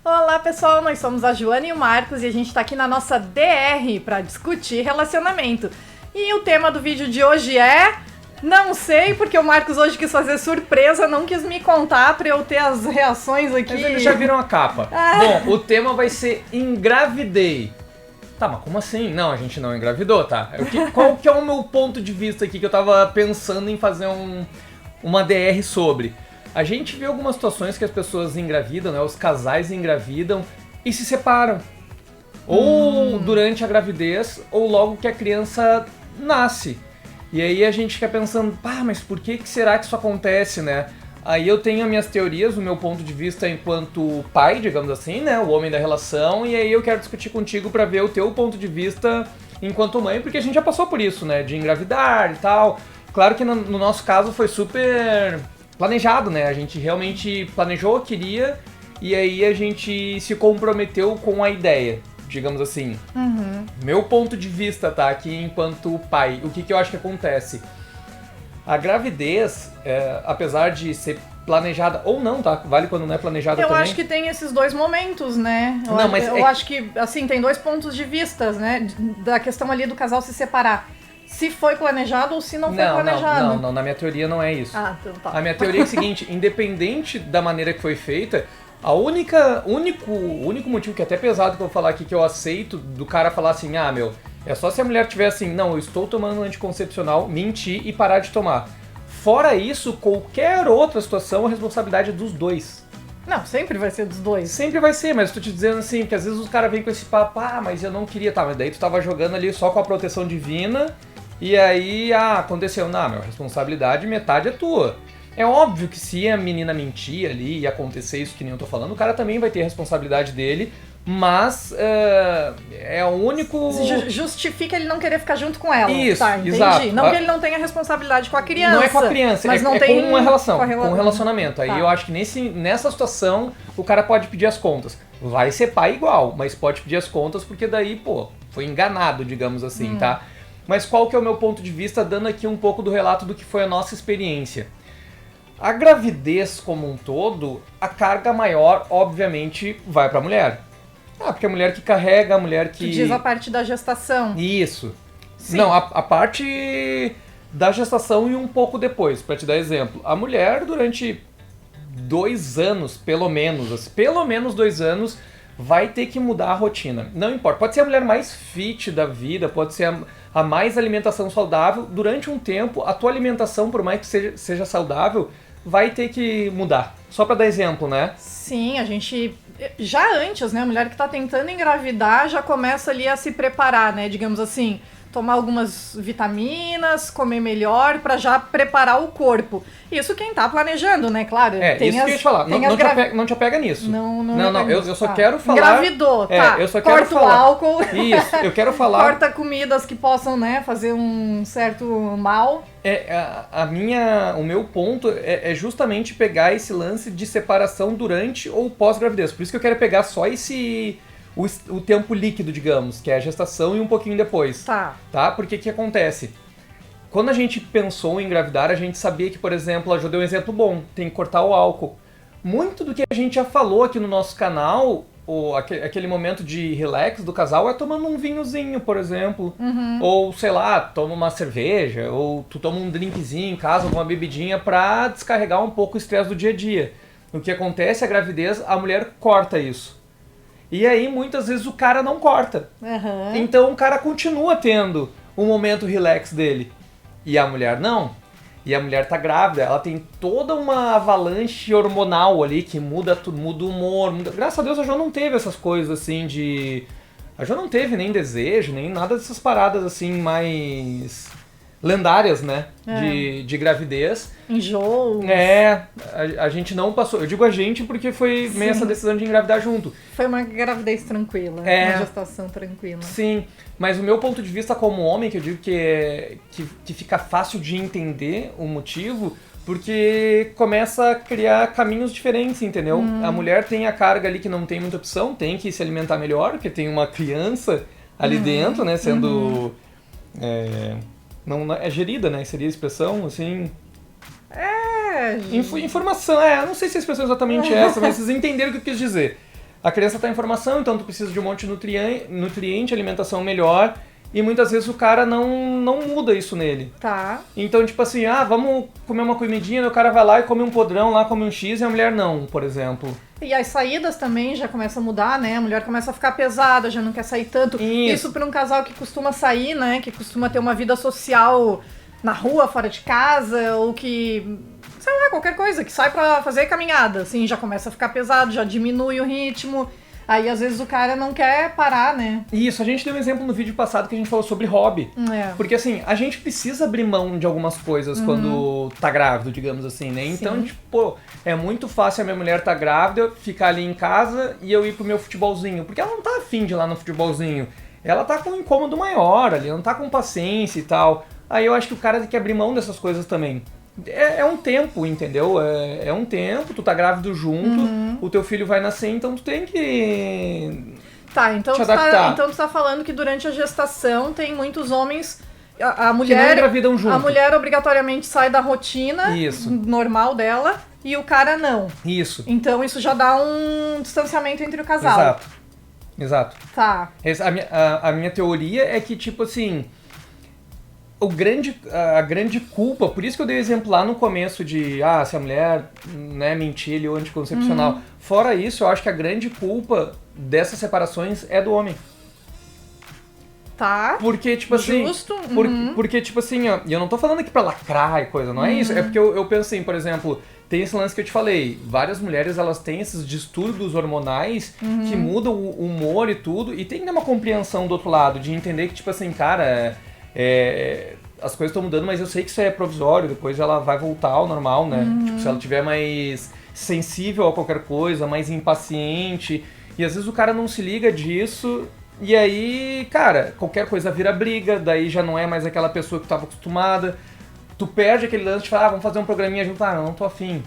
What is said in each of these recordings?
Olá pessoal, nós somos a Joana e o Marcos e a gente está aqui na nossa DR para discutir relacionamento. E o tema do vídeo de hoje é... Não sei, porque o Marcos hoje quis fazer surpresa, não quis me contar para eu ter as reações aqui. Mas eles já viram a capa. Bom, o tema vai ser engravidei. Tá, mas como assim? Não, a gente não engravidou, tá? Qual que é o meu ponto de vista aqui que eu tava pensando em fazer uma DR sobre? A gente vê algumas situações que as pessoas engravidam, né? Os casais engravidam e se separam. Ou durante a gravidez, ou logo que a criança nasce. E aí a gente fica pensando, mas por que será que isso acontece, né? Aí eu tenho as minhas teorias, o meu ponto de vista enquanto pai, digamos assim, né? O homem da relação. E aí eu quero discutir contigo pra ver o teu ponto de vista enquanto mãe, porque a gente já passou por isso, né? De engravidar e tal. Claro que no nosso caso foi super planejado, né? A gente realmente planejou, queria, e aí a gente se comprometeu com a ideia, digamos assim. Meu ponto de vista, tá? Aqui enquanto pai, o que eu acho que acontece? A gravidez, apesar de ser planejada ou não, tá? Vale quando não é planejada também. Eu acho que tem esses dois momentos, né? Eu acho que, assim, tem dois pontos de vista, né? Da questão ali do casal se separar. Se foi planejado ou se não foi planejado. Não, na minha teoria não é isso. Então tá. A minha teoria é o seguinte, independente da maneira que foi feita, o único motivo que é até pesado que eu vou falar aqui, que eu aceito, do cara falar assim, é só se a mulher tiver assim, não, eu estou tomando anticoncepcional, mentir e parar de tomar. Fora isso, qualquer outra situação, a responsabilidade é dos dois. Não, sempre vai ser dos dois. Sempre vai ser, mas eu tô te dizendo assim, que às vezes os caras vêm com esse papo, mas eu não queria, mas daí tu tava jogando ali só com a proteção divina, e aí, aconteceu, meu, responsabilidade, metade é tua. É óbvio que se a menina mentir ali e acontecer isso que nem eu tô falando, o cara também vai ter a responsabilidade dele, mas é o único... Justifica ele não querer ficar junto com ela. Isso, tá, entendi. Exato. Não que ele não tenha responsabilidade com a criança. Não é com a criança, mas não é tem com uma relação, com um relacionamento. Tá. Aí eu acho que nessa situação o cara pode pedir as contas. Vai ser pai igual, mas pode pedir as contas porque daí, foi enganado, digamos assim, tá? Mas qual que é o meu ponto de vista, dando aqui um pouco do relato do que foi a nossa experiência. A gravidez como um todo, a carga maior, obviamente, vai pra mulher. Porque a mulher que carrega, a mulher que... Tu diz a parte da gestação. Isso. Sim. Não, a parte da gestação e um pouco depois, pra te dar exemplo. A mulher, durante 2 anos, pelo menos 2 anos, vai ter que mudar a rotina. Não importa, pode ser a mulher mais fit da vida, pode ser a mais alimentação saudável. Durante um tempo, a tua alimentação, por mais que seja saudável, vai ter que mudar. Só pra dar exemplo, né? Sim, a gente... Já antes, né? A mulher que tá tentando engravidar já começa ali a se preparar, né? Digamos assim, tomar algumas vitaminas, comer melhor pra já preparar o corpo. Isso quem tá planejando, né? Claro. Isso que eu ia te falar. Não te apega nisso. Não. Eu só quero falar... Engravidou, tá. Eu só quero Corta falar. o álcool. Isso, eu quero falar... Corta comidas que possam, né, fazer um certo mal. O meu ponto é justamente pegar esse lance de separação durante ou pós-gravidez. Por isso que eu quero pegar só o tempo líquido, digamos, que é a gestação e um pouquinho depois. Tá? Porque que acontece? Quando a gente pensou em engravidar, a gente sabia que, por exemplo, eu dei um exemplo bom, tem que cortar o álcool. Muito do que a gente já falou aqui no nosso canal, aquele momento de relax do casal é tomando um vinhozinho, por exemplo. Ou, sei lá, toma uma cerveja, ou tu toma um drinkzinho em casa, alguma bebidinha pra descarregar um pouco o estresse do dia a dia. O que acontece, a gravidez, a mulher corta isso. E aí, muitas vezes, o cara não corta. Então, o cara continua tendo um momento relax dele. E a mulher não. E a mulher tá grávida, ela tem toda uma avalanche hormonal ali que muda o humor. Graças a Deus, a Jo não teve essas coisas assim de... A Jo não teve nem desejo, nem nada dessas paradas assim mais lendárias, né? De gravidez. Enjoo. A gente não passou. Eu digo a gente porque foi meio essa decisão de engravidar junto. Foi uma gravidez tranquila, uma gestação tranquila. Sim, mas o meu ponto de vista como homem, que eu digo que fica fácil de entender o motivo, porque começa a criar caminhos diferentes, entendeu? A mulher tem a carga ali que não tem muita opção, tem que se alimentar melhor, porque tem uma criança ali dentro, né, sendo... não é gerida, né? Seria a expressão, assim... Informação, não sei se a expressão é exatamente essa, mas vocês entenderam o que eu quis dizer. a criança tá em formação, então tu precisa de um monte de nutriente, alimentação melhor, e muitas vezes o cara não muda isso nele. Tá. Então, tipo assim, vamos comer uma comidinha, o cara vai lá e come um podrão lá, come um X, e a mulher não, por exemplo. E as saídas também já começam a mudar, né? A mulher começa a ficar pesada, já não quer sair tanto. Isso para um casal que costuma sair, né? Que costuma ter uma vida social na rua, fora de casa, ou que... sei lá, qualquer coisa, que sai pra fazer caminhada, assim, já começa a ficar pesado, já diminui o ritmo. Aí, às vezes, o cara não quer parar, né? Isso, a gente deu um exemplo no vídeo passado que a gente falou sobre hobby. Porque, assim, a gente precisa abrir mão de algumas coisas quando tá grávido, digamos assim, né? Então, Sim. tipo, é muito fácil a minha mulher tá grávida, ficar ali em casa e eu ir pro meu futebolzinho. Porque ela não tá afim de ir lá no futebolzinho. Ela tá com um incômodo maior ali, não tá com paciência e tal. Aí eu acho que o cara tem que abrir mão dessas coisas também. É um tempo, entendeu? É um tempo, tu tá grávido junto, o teu filho vai nascer, então tu tem que Tá, então te adaptar. então tu tá falando que durante a gestação tem muitos homens... A Que mulher, não engravidam junto. a mulher obrigatoriamente sai da rotina Isso. normal dela e o cara não. Isso. Então isso já dá um distanciamento entre o casal. Exato. Tá. A minha teoria é que, tipo assim, a grande culpa, por isso que eu dei o exemplo lá no começo de, se a mulher, né, mentir ali o anticoncepcional. Fora isso, eu acho que a grande culpa dessas separações é do homem. Tá. Porque, tipo assim... Justo. Porque, tipo assim, ó, e eu não tô falando aqui pra lacrar e coisa, não é isso. É porque eu penso assim, por exemplo, tem esse lance que eu te falei. Várias mulheres, elas têm esses distúrbios hormonais que mudam o humor e tudo. E tem que ter uma compreensão do outro lado, de entender que, tipo assim, cara, as coisas estão mudando, mas eu sei que isso é provisório. Depois ela vai voltar ao normal, né? Tipo, se ela tiver mais sensível a qualquer coisa, mais impaciente. E às vezes o cara não se liga disso... E aí, cara, qualquer coisa vira briga, daí já não é mais aquela pessoa que tava acostumada. Tu perde aquele lance de falar, vamos fazer um programinha junto, não tô afim.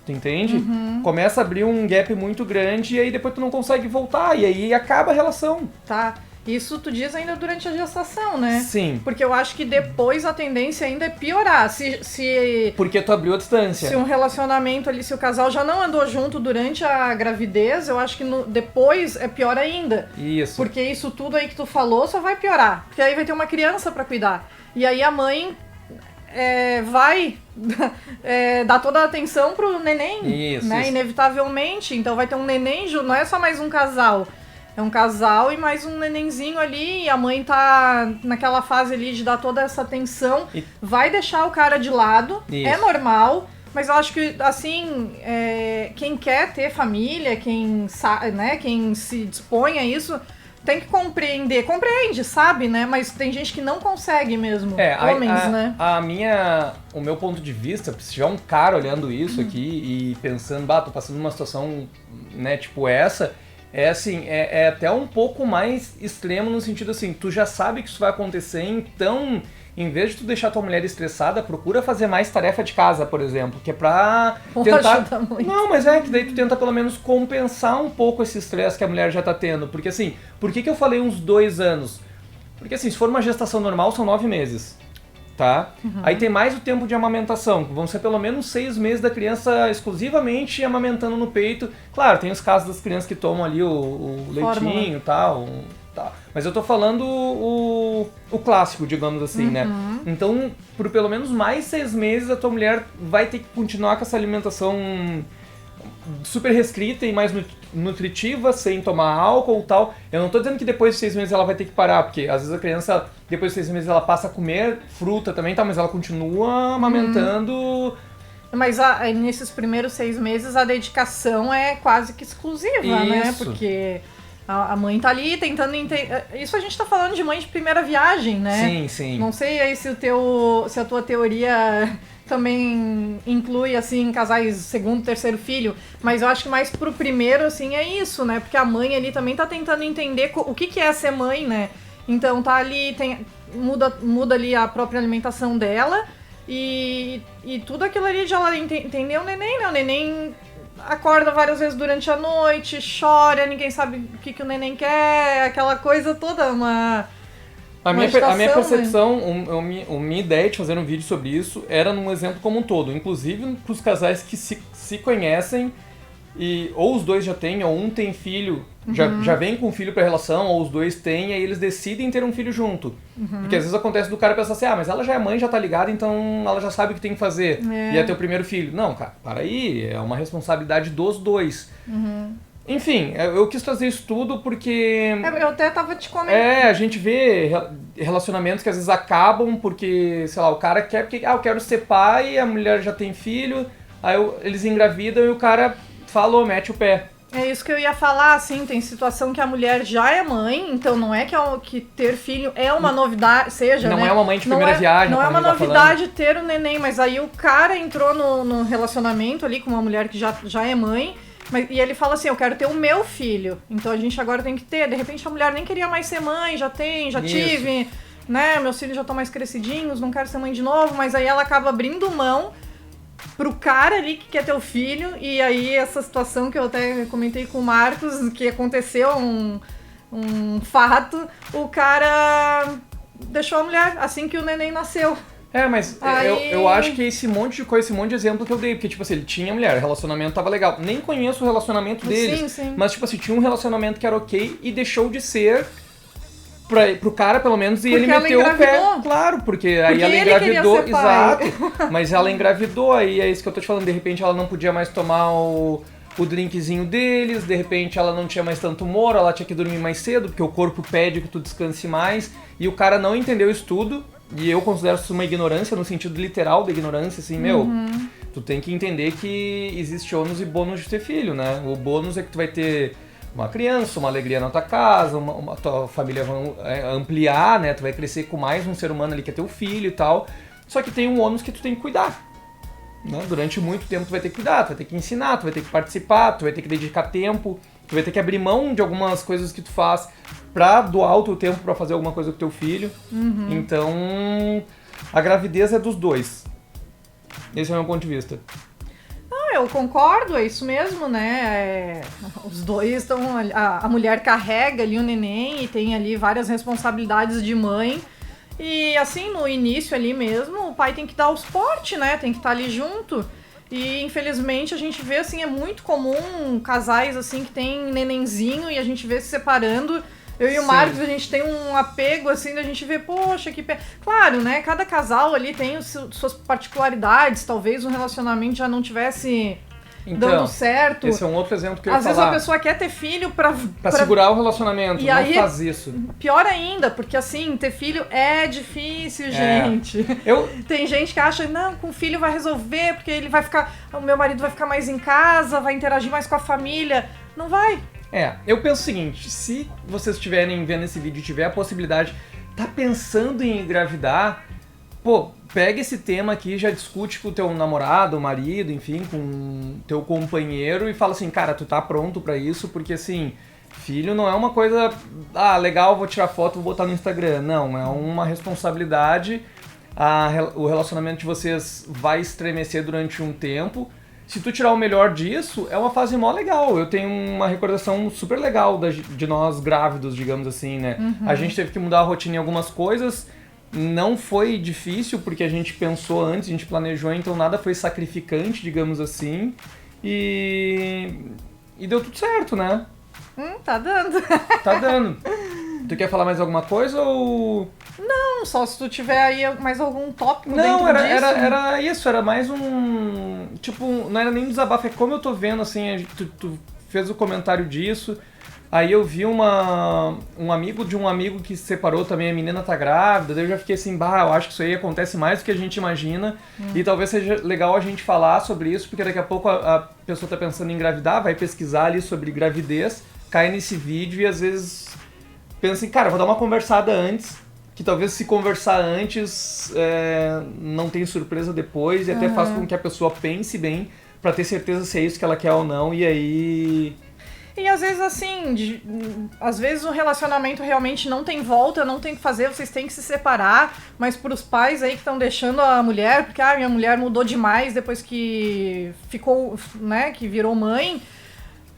Tu entende? Começa a abrir um gap muito grande e aí depois tu não consegue voltar, e aí acaba a relação. Tá. Isso tu diz ainda durante a gestação, né? Sim. Porque eu acho que depois a tendência ainda é piorar. Porque tu abriu a distância. Se um relacionamento ali, se o casal já não andou junto durante a gravidez, eu acho que depois é pior ainda. Isso. Porque isso tudo aí que tu falou só vai piorar. Porque aí vai ter uma criança pra cuidar. E aí a mãe vai dar toda a atenção pro neném. Isso, né? isso. Inevitavelmente. Então vai ter um neném junto, não é só mais um casal. É um casal e mais um nenenzinho ali, e a mãe tá naquela fase ali de dar toda essa atenção, vai deixar o cara de lado, é normal, mas eu acho que, assim, quem quer ter família, quem se dispõe a isso, tem que compreende, sabe, né, mas tem gente que não consegue mesmo, homens, né. O meu ponto de vista, se tiver um cara olhando isso aqui e pensando, tô passando numa situação, né, tipo essa... É assim, é até um pouco mais extremo no sentido assim, tu já sabe que isso vai acontecer, então, em vez de tu deixar tua mulher estressada, procura fazer mais tarefa de casa, por exemplo, que é pra tentar... Ajuda muito. Não, mas que daí tu tenta pelo menos compensar um pouco esse estresse que a mulher já tá tendo, porque assim, por que eu falei uns 2 anos? Porque assim, se for uma gestação normal, são 9 meses. Tá? Aí tem mais o tempo de amamentação, que vão ser pelo menos 6 meses da criança exclusivamente amamentando no peito. Claro, tem os casos das crianças que tomam ali o leitinho e tal, mas eu tô falando o clássico, digamos assim, né? Então, por pelo menos mais 6 meses, a tua mulher vai ter que continuar com essa alimentação super restrita e mais nutritiva, sem tomar álcool e tal. Eu não tô dizendo que depois de 6 meses ela vai ter que parar, porque às vezes a criança, depois de 6 meses, ela passa a comer fruta também, tá? Mas ela continua amamentando. Mas nesses primeiros 6 meses a dedicação é quase que exclusiva, né? Porque a mãe tá ali tentando entender. Isso a gente tá falando de mãe de primeira viagem, né? Sim, sim. Não sei aí se a tua teoria também inclui, assim, casais segundo, terceiro filho, mas eu acho que mais pro primeiro, assim, é isso, né? Porque a mãe ali também tá tentando entender o que é ser mãe, né? Então tá ali, muda ali a própria alimentação dela e tudo aquilo ali de ela entender o neném, né? O neném acorda várias vezes durante a noite, chora, ninguém sabe o que o neném quer, aquela coisa toda, A minha percepção, a minha ideia de fazer um vídeo sobre isso era num exemplo como um todo, inclusive para os casais que se conhecem e ou os dois já têm, ou um tem filho, já vem com o filho pra relação, ou os dois têm, e aí eles decidem ter um filho junto. Porque às vezes acontece do cara pensar assim, mas ela já é mãe, já tá ligada, então ela já sabe o que tem que fazer. E é teu primeiro filho. Não, cara, para aí, é uma responsabilidade dos dois. Enfim, eu quis trazer isso tudo porque... Eu até tava te comentando. A gente vê relacionamentos que às vezes acabam porque, sei lá, o cara quer porque, eu quero ser pai, a mulher já tem filho, aí eles engravidam e o cara falou, mete o pé. É isso que eu ia falar, assim, tem situação que a mulher já é mãe, então não é que ter filho é uma novidade, seja, não né? É uma mãe de primeira viagem. Não é uma novidade ter o neném, mas aí o cara entrou no relacionamento ali com uma mulher que já é mãe, e ele fala assim, eu quero ter o meu filho, então a gente agora tem que ter, de repente a mulher nem queria mais ser mãe, já tive, né, meus filhos já estão mais crescidinhos, não quero ser mãe de novo, mas aí ela acaba abrindo mão pro cara ali que quer ter o filho, e aí essa situação que eu até comentei com o Marcos, que aconteceu um fato, o cara deixou a mulher assim que o neném nasceu. Mas aí... eu acho que esse monte de coisa, esse monte de exemplo que eu dei, porque, tipo assim, ele tinha mulher, o relacionamento tava legal. Nem conheço o relacionamento deles, sim. Mas, tipo assim, tinha um relacionamento que era ok e deixou de ser pro cara, pelo menos, e porque ele meteu o pé. Claro, porque aí ela engravidou, exato. Mas ela engravidou, aí é isso que eu tô te falando, de repente ela não podia mais tomar o drinkzinho deles, de repente ela não tinha mais tanto humor, ela tinha que dormir mais cedo, porque o corpo pede que tu descanse mais, e o cara não entendeu isso tudo. E eu considero isso uma ignorância, no sentido literal da ignorância, assim, tu tem que entender que existe ônus e bônus de ter filho, né? O bônus é que tu vai ter uma criança, uma alegria na tua casa, tua família vai ampliar, né? Tu vai crescer com mais um ser humano ali que é teu filho e tal. Só que tem um ônus que tu tem que cuidar, né? Durante muito tempo tu vai ter que cuidar, tu vai ter que ensinar, tu vai ter que participar, tu vai ter que dedicar tempo, tu vai ter que abrir mão de algumas coisas que tu faz pra doar o teu tempo pra fazer alguma coisa com teu filho. Então, a gravidez é dos dois. Esse é o meu ponto de vista. Eu concordo, é isso mesmo, né? Os dois estão... A mulher carrega ali o neném e tem ali várias responsabilidades de mãe. E assim, no início ali mesmo, o pai tem que dar o suporte, né? Tem que estar ali junto. E infelizmente a gente vê, assim, é muito comum casais assim que tem nenenzinho e a gente vê se separando. Eu e o Marcos, a gente tem um apego, assim, da gente ver, poxa, que... Claro, né, cada casal ali tem suas particularidades, talvez o relacionamento já não tivesse dando certo. Esse é um outro exemplo que eu ia falar. Às vezes a pessoa quer ter filho pra segurar o relacionamento, e não aí, faz isso. Pior ainda, porque assim, ter filho é difícil, gente. Tem gente que acha, não, com filho vai resolver, porque ele vai ficar... O meu marido vai ficar mais em casa, vai interagir mais com a família. Não vai. Eu penso o seguinte, se vocês estiverem vendo esse vídeo e tiver a possibilidade, tá pensando em engravidar, pega esse tema aqui, já discute com o teu namorado, marido, enfim, com o teu companheiro e fala assim, cara, tu tá pronto pra isso, porque assim, filho não é uma coisa, legal, vou tirar foto, vou botar no Instagram. Não, é uma responsabilidade, o relacionamento de vocês vai estremecer durante um tempo. Se tu tirar o melhor disso, é uma fase mó legal. Eu tenho uma recordação super legal de nós grávidos, digamos assim, né? A gente teve que mudar a rotina em algumas coisas. Não foi difícil, porque a gente pensou antes, a gente planejou, então nada foi sacrificante, digamos assim. E deu tudo certo, né? Tá dando. Tá dando. Tu quer falar mais alguma coisa ou... Não, só se tu tiver aí mais algum tópico dentro disso. Não, era isso, era mais um... Tipo, não era nem um desabafo, é como eu tô vendo, assim, tu fez o comentário disso, aí eu vi um amigo de um amigo que se separou também, a menina tá grávida, daí eu já fiquei assim, eu acho que isso aí acontece mais do que a gente imagina, e talvez seja legal a gente falar sobre isso, porque daqui a pouco a pessoa tá pensando em engravidar, vai pesquisar ali sobre gravidez, cai nesse vídeo e às vezes... pensa assim, cara, vou dar uma conversada antes, que talvez se conversar antes não tem surpresa depois, e até faz com que a pessoa pense bem, pra ter certeza se é isso que ela quer ou não, e aí... E às vezes assim, às vezes o relacionamento realmente não tem volta, não tem o que fazer, vocês têm que se separar, mas pros pais aí que estão deixando a mulher, porque minha mulher mudou demais depois que ficou, né, que virou mãe...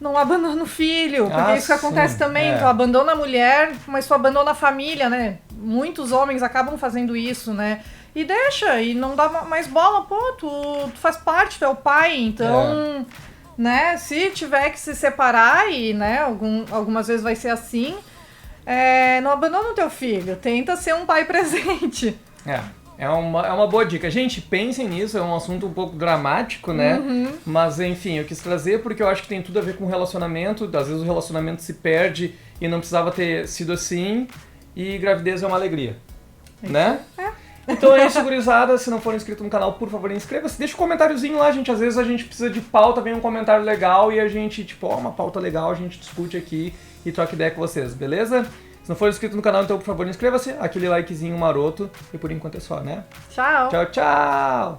Não abandona o filho, porque é isso que acontece também. Tu abandona a mulher, mas tu abandona a família, né? Muitos homens acabam fazendo isso, né? E deixa, e não dá mais bola, tu faz parte, tu é o pai, então né? Se tiver que se separar, e né, algumas vezes vai ser assim, não abandona o teu filho, tenta ser um pai presente. É uma boa dica. Gente, pensem nisso, é um assunto um pouco dramático, né? Mas, enfim, eu quis trazer porque eu acho que tem tudo a ver com relacionamento. Às vezes o relacionamento se perde e não precisava ter sido assim. E gravidez é uma alegria, né? Então é isso, gurizada. Se não for inscrito no canal, por favor, inscreva-se. Deixa um comentáriozinho lá, gente. Às vezes a gente precisa de pauta, vem um comentário legal e a gente, tipo, uma pauta legal, a gente discute aqui e troca ideia com vocês, beleza? Se não for inscrito no canal, então, por favor, inscreva-se. Aquele likezinho maroto. E por enquanto é só, né? Tchau! Tchau, tchau!